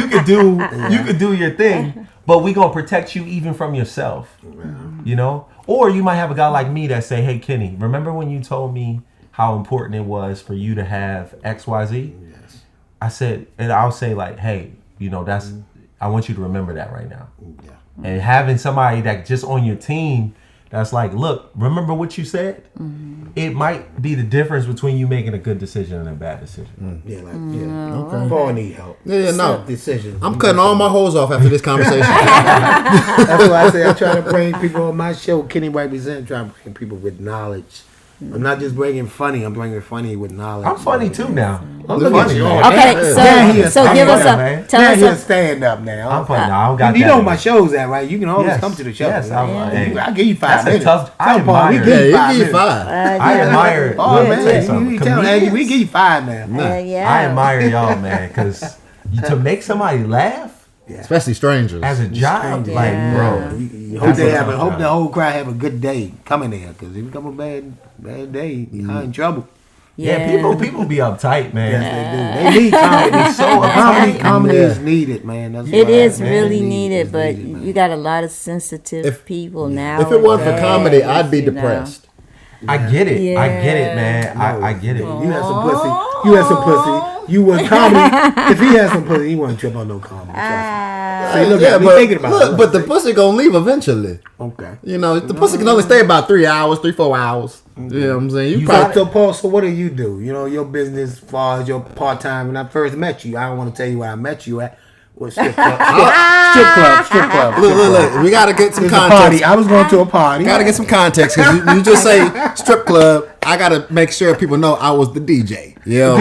could do your thing, but we going to protect you even from yourself, Or you might have a guy like me that say, hey, Kenny, remember when you told me how important it was for you to have X, Y, Z? Yes. I said, and I'll say hey, I want you to remember that right now. Yeah. And having somebody that just on your team that's look, remember what you said? It might be the difference between you making a good decision and a bad decision. Okay. Paul need help. No. Decision. I'm cutting all my hoes off after this conversation. That's why I say I try to bring people on my show, Kenny White Present, try to bring people with knowledge. I'm not just bringing funny. I'm bringing funny with knowledge. I'm funny too now. I'm funny. Okay, so give us a tell us a stand up now. I'm funny. I don't got you that. know where my show's at, right? You can always come to the show. Yes, I'll give you 5 minutes. I admire it. Give you 5. I admire it. Oh man, you tell Aggie, we give you 5 now. I admire y'all, man, because to make somebody laugh. Especially strangers. As a job, bro. Hope the whole crowd have a good day coming there, because if you come a bad day, you're in trouble. Yeah, people be uptight, man. Yes, they do. They need comedy. So comedy is needed, man. It is really needed, but you got a lot of sensitive people now. If it wasn't for comedy, I'd be depressed. I get it. Yeah. I get it, man. I get it. You had some pussy. You wasn't comedy. If he had some pussy, he wouldn't trip on no comedy. Thinking about it. But the pussy gonna leave eventually. Okay. The pussy can only stay about 3 hours, 3-4 hours. You know what I'm saying? So what do you do? Your business as far as your part time. When I first met you, I don't want to tell you where I met you at. Strip club. Look. We gotta get some context. I was going to a party. Gotta get some context because you just say strip club. I gotta make sure people know I was the DJ. Well,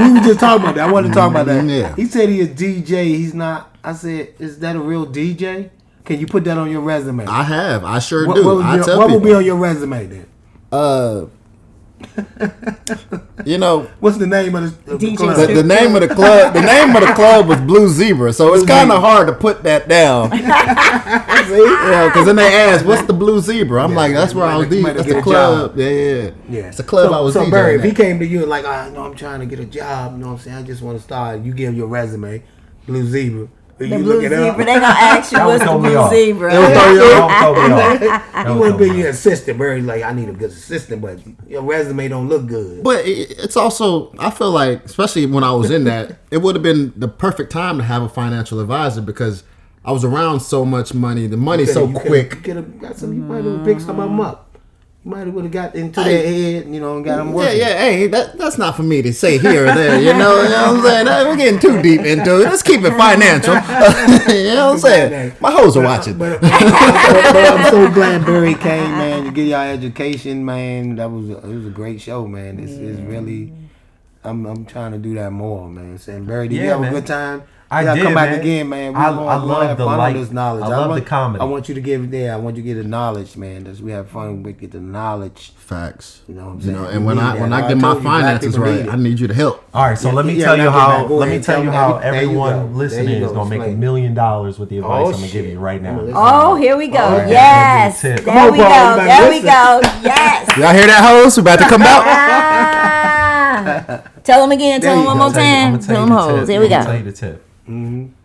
we were just talking about that. I wanted to talk about that. Yeah. He said he is DJ. He's not. I said, is that a real DJ? Can you put that on your resume? I have. I sure what, do. What will be on your resume then? What's the name of the club? The name of the club. The name of the club was Blue Zebra, so it's kind of hard to put that down. Because then they asked, "What's the Blue Zebra?" I'm like, "That's where I was DJing. That's the club." Yeah. It's a club I was DJing. So Barry, if he came to you like, I'm trying to get a job. You know what I'm saying? I just want to start. You give your resume, Blue Zebra. The Blue Zebra. They gonna ask you what's the Blue Zebra. You want to be your assistant, Barry. Like, I need a good assistant, but your resume don't look good. But it's also, I feel like, especially when I was in that, it would have been the perfect time to have a financial advisor because I was around so much money. The money's so quick. You might have picked some of them up. You might have got into their head, and got them working. Yeah. Hey, that's not for me to say here or there. You know what I'm saying? We're getting too deep into it. Let's keep it financial. You know what I'm saying? My hoes are watching. But I'm so glad Barry came, man. To get y'all education, man. It was a great show, man. It's really. I'm trying to do that more, man. Saying, Barry, did you Yeah, have man. a good time? I Yeah, did, come back man. again, man. I love the light. This knowledge. I love the comedy. I want you to give I want you to get the knowledge, man. We have fun. We get the knowledge. Facts. You know what I'm You saying? know, and We when need I that. get I my told you, black finances people right, need it. I need you to help. All right, so let me Yeah, tell you go how. ahead. Let me tell you how There you everyone go. There you listening go. is gonna make $1 Explain. million with the advice Oh, I'm gonna give shit. you right now. Oh, here we go. All right. Yes. Tip. There Come on, we Paul, go. you better There we listen. go. Yes. Y'all hear that, hoes? We about to come out. Ah. Tell them again. Tell them There you one go. more time. Tell them hoes. Here we I'm gonna tell go. you the tip.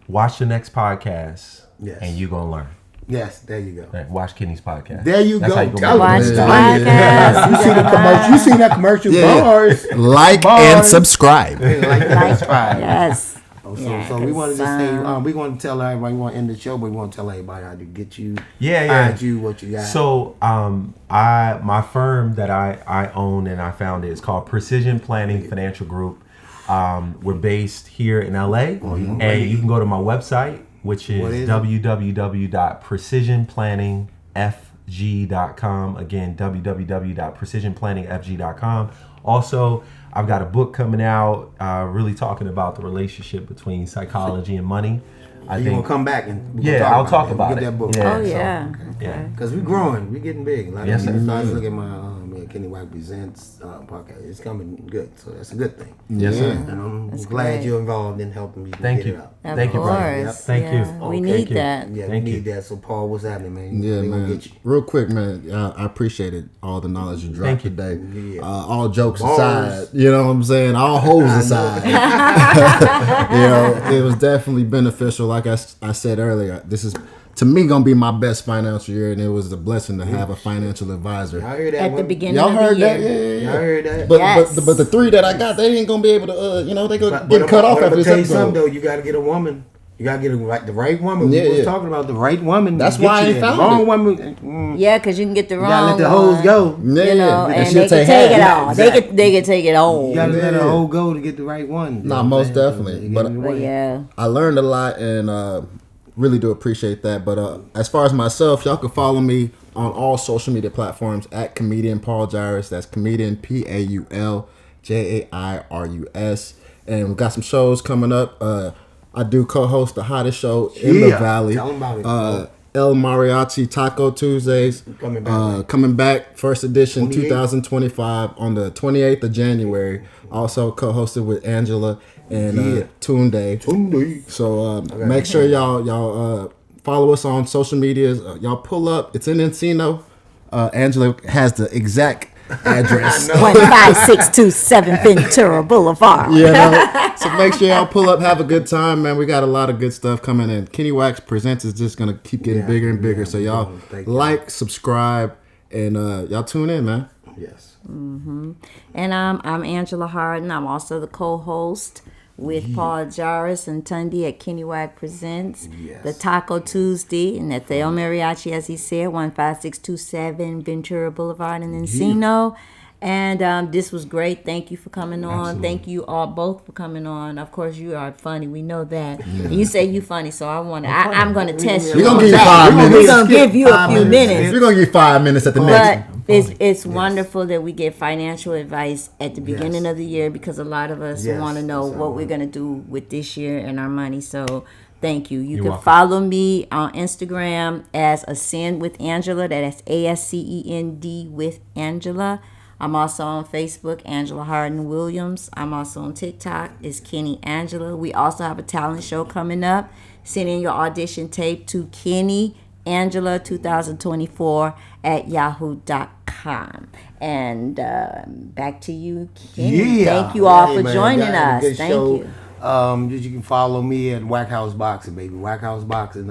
Watch the next podcast, Yes. and you gonna learn. Yes, there you go. Right, watch Kenny's podcast. There you That's go. how you gonna Tell make Watch $1 the million. podcast. You see the commercial? You seen that commercial? Yeah. Bars. Like Bars. and subscribe. Yes. So we want to just say we want to tell everybody. We want to end the show, but we want to tell everybody how to get you. Yeah. Find you what you got. So, my firm that I own and I founded is called Precision Planning Financial Group. We're based here in LA, and you can go to my website, which is www.precisionplanningfg.com. Again, www.precisionplanningfg.com. Also, I've got a book coming out, really talking about the relationship between psychology and money. I you think. gonna come back and I'll talk about Get it. that book. Yeah. Oh, yeah. Yeah. Because we're growing, we're getting big. Like Yes, sir. I was looking at my Kenny White Presents podcast. It's coming good, so that's a good thing. Yes, sir. And I'm glad great. you're involved in helping me Thank get you. it out. Of Thank you, brother. course. Thank you. Yeah, we Okay. need Thank you. that. Yeah, Thank we you. need that. So Paul, what's happening, man? Yeah, They gonna man. get you. Real quick, man. I appreciated all the knowledge you dropped Thank you. today. Yeah. All jokes Bars. aside, you know what I'm saying? All hoes aside. You know, it was definitely beneficial. Like I said earlier, this is, to me, going to be my best financial year, and it was a blessing to have a financial advisor. Y'all hear that? At the women? beginning Y'all of heard the that? year. Yeah. Y'all heard that? But, Yes. but the 3 that I got, they ain't going to be able to, they going to But get cut off I'm after gonna this tell you something episode. though. You got to get a woman. You got to get the right woman. Yeah, We was yeah. talking about the right woman. That's to get why I you ain't there. found Wrong it. woman. Yeah, because you can get the You wrong gotta let the hoes one, go. Yeah, You know, and and she'll they can take take it half. all. They can take it all. You gotta let a Yeah. hoe go to get the right one. You know Nah, what I'm most saying? definitely. You But- get in the But way. yeah. I learned a lot and really do appreciate that. But as far as myself, y'all can follow me on all social media platforms at Comedian Paul Jairus. That's Comedian PaulJairus. And we got some shows coming up. I do co-host the hottest show in the Yeah. Valley. Tell 'em about it. El Mariachi Taco Tuesdays. Coming back. Coming back, first edition 28th. 2025 on the 28th of January. Also co-hosted with Angela and Yeah. Tunde. So make sure y'all follow us on social medias. Y'all pull up. It's in Encino. Angela has the exact address. 15627 Ventura Boulevard. You know? So make sure y'all pull up, have a good time, man. We got a lot of good stuff coming in. Kenny Wax Presents is just gonna keep getting bigger and bigger. So y'all Thank you. like, subscribe, and y'all tune in, man. Yes. And I'm Angela Harden. I'm also the co-host with Paul Jairus and Tunde at Kenny Wag Presents. Yes. The Taco Tuesday, and at the El Mariachi, as he said, 15627 Ventura Boulevard in Encino. And this was great. Thank you for coming on. Absolutely. Thank you all both for coming on. Of course, you are funny. We know that. And you say you funny, so I'm going to test you. We're gonna on give you that. 5 We're minutes. going to give you a few minutes. We're gonna give you 5 minutes at the But next. it's wonderful that we get financial advice at the beginning of the year, because a lot of us Yes, want to know that's what all we're going to do with this year and our money. So thank you. You You're can welcome. follow me on Instagram as Ascend with Angela. That's ASCEND with Angela. I'm also on Facebook, Angela Harden Williams. I'm also on TikTok, it's Kenny Angela. We also have a talent show coming up. Send in your audition tape to Kenny Angela 2024 at yahoo.com. And back to you, Kenny. Yeah. Thank you all Hey, for man, joining y'all had a us. good Thank show. you. You can follow me at Whack House Boxing, baby. Whack House Boxing.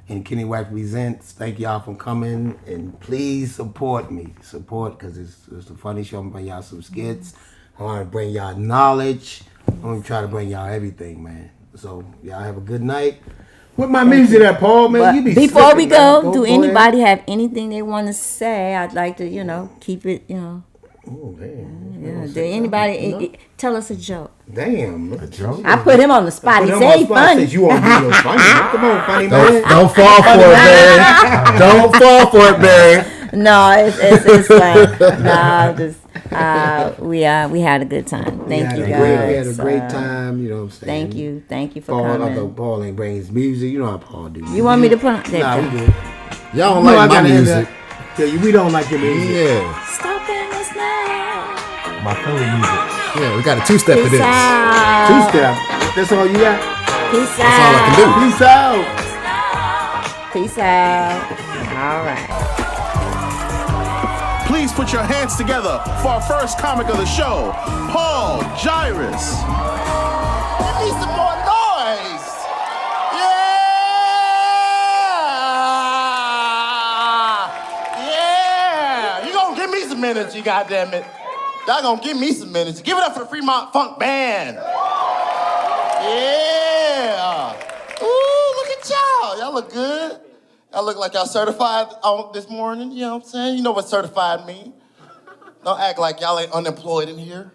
And Kenny Whack Presents. Thank y'all for coming, and please support me. Support, because it's a funny show. I'm bring y'all some skits. I want to bring y'all knowledge. I'm gonna try to bring y'all everything, man. So y'all have a good night. What my music at, Paul? Man, But you be before we slipping, man. go, do ahead. anybody have anything they want to say? I'd like to, keep it, Oh, damn. Yeah. Did anybody tell us a joke? Damn. A joke? I put him on the spot. He Put him said on he spot, funny. says you want to be your funny. Man. Come on, funny man. Don't fall for it, Barry. Don't fall for it, Barry. No, it's fine. No, We had a good time. Thank you guys. We had a great time. You know what I'm saying? Thank you for coming. Paul ain't bring his music. You know how Paul do. You want me to put on? Nah, we good. Y'all don't like my music. Tell you, we don't like your music. Yeah. Stop in this now. My Philly music. Yeah, we got a two-step to Peace this. out. Two-step. That's all you got? Peace That's all I out. can do. Peace out. Peace out. All right. Please put your hands together for our first comic of the show, Paul Jairus. Give me some more noise. Yeah. You gonna give me some energy, goddammit. Y'all gonna give me some energy. Give it up for the Fremont Funk Band. Yeah. Ooh, look at y'all. Y'all look good. Y'all look like y'all certified this morning. You know what I'm saying? You know what certified mean. Don't act like y'all ain't unemployed in here.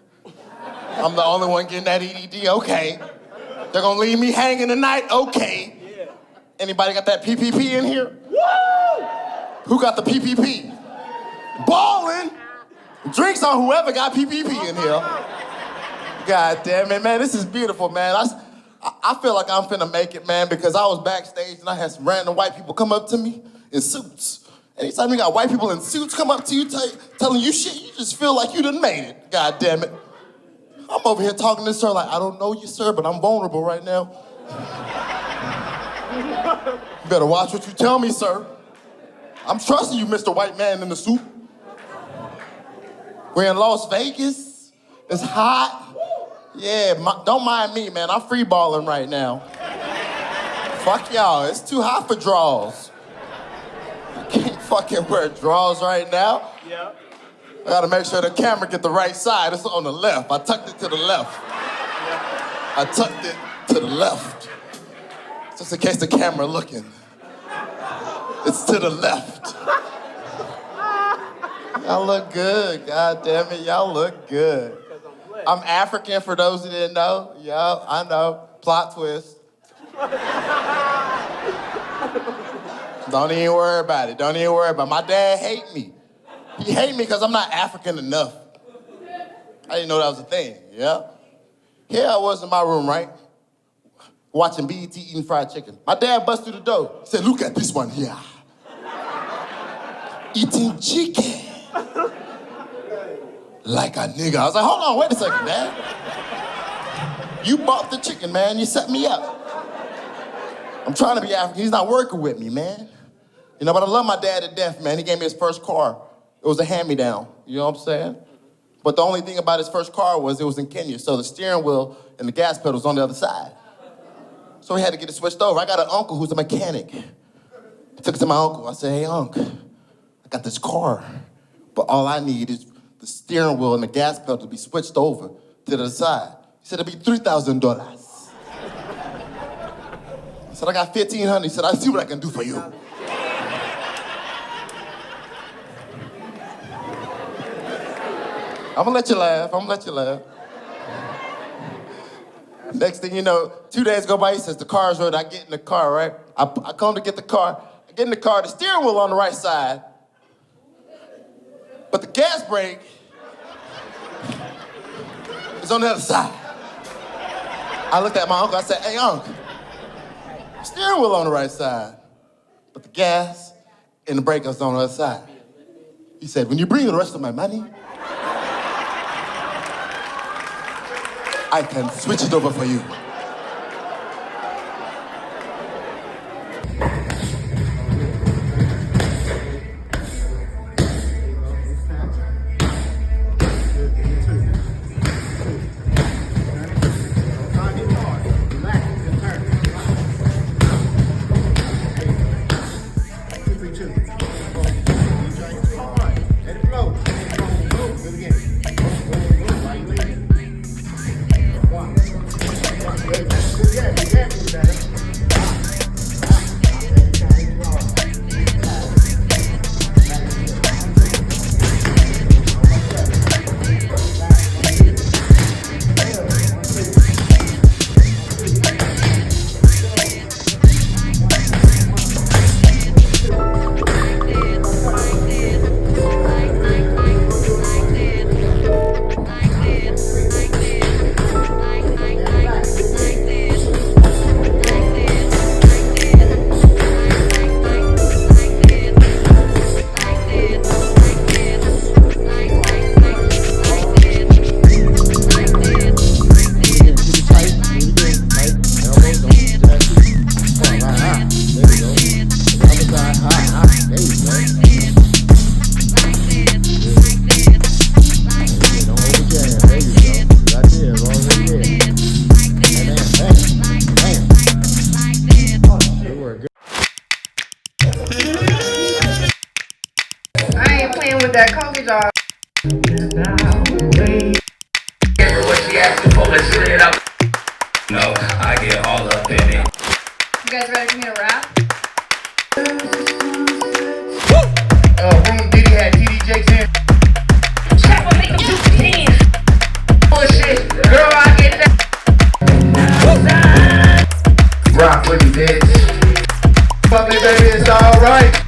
I'm the only one getting that EDD. Okay. They're gonna leave me hanging tonight. Okay. Anybody got that PPP in here? Woo! Who got the PPP? Ballin'. Drinks on whoever got PPP in here. God damn it, man. This is beautiful, man. I feel like I'm finna make it, man, because I was backstage and I had some random white people come up to me in suits. Anytime you got white people in suits come up to you telling you shit, you just feel like you done made it. God damn it. I'm over here talking to sir like, I don't know you, sir, but I'm vulnerable right now. You better watch what you tell me, sir. I'm trusting you, Mr. White Man in the suit. We're in Las Vegas. It's hot. Yeah, don't mind me, man. I'm free balling right now. Fuck y'all. It's too hot for draws. I can't fucking wear draws right now. Yeah. I gotta make sure the camera get the right side. It's on the left. I tucked it to the left. Yeah. I tucked it to the left. Just in case the camera looking. It's to the left. Y'all look good. God damn it, y'all look good. I'm African, for those who didn't know. Yeah, I know. Plot twist. Don't even worry about it. Don't even worry about it. My dad hate me. He hate me because I'm not African enough. I didn't know that was a thing, yeah? Here I was in my room, right? Watching BET eating fried chicken. My dad bust through the door. He said, look at this one here. Eating chicken. Like a nigga. I was like, hold on, wait a second, Dad. You bought the chicken, man. You set me up. I'm trying to be African. He's not working with me, man. You know, but I love my dad to death, man. He gave me his first car. It was a hand-me-down. You know what I'm saying? But the only thing about his first car was it was in Kenya, so the steering wheel and the gas pedal was on the other side. So he had to get it switched over. I got an uncle who's a mechanic. I took it to my uncle. I said, hey, Unc, I got this car, but all I need is the steering wheel and the gas pedal to be switched over to the side. He said, it'll be $3,000. I said, I got $1,500. He said, I see what I can do for you. I'm gonna let you laugh. Next thing you know, 2 days go by, he says, the car's ready. I get in the car, right? I come to get the car. I get in the car, the steering wheel on the right side, but the gas brake is on the other side. I looked at my uncle, I said, hey, Uncle, steering wheel on the right side, but the gas and the brake is on the other side. He said, when you bring the rest of my money, I can switch it over for you. that coffee jar. Give her what she asked for, let's split it up. No, I get all up in it. You guys ready for me to rap? Room Diddy had TD Jakes in. Chopper make them do pins. Bullshit, girl, I get that. Rock with me, bitch. Fuck it, baby, it's alright.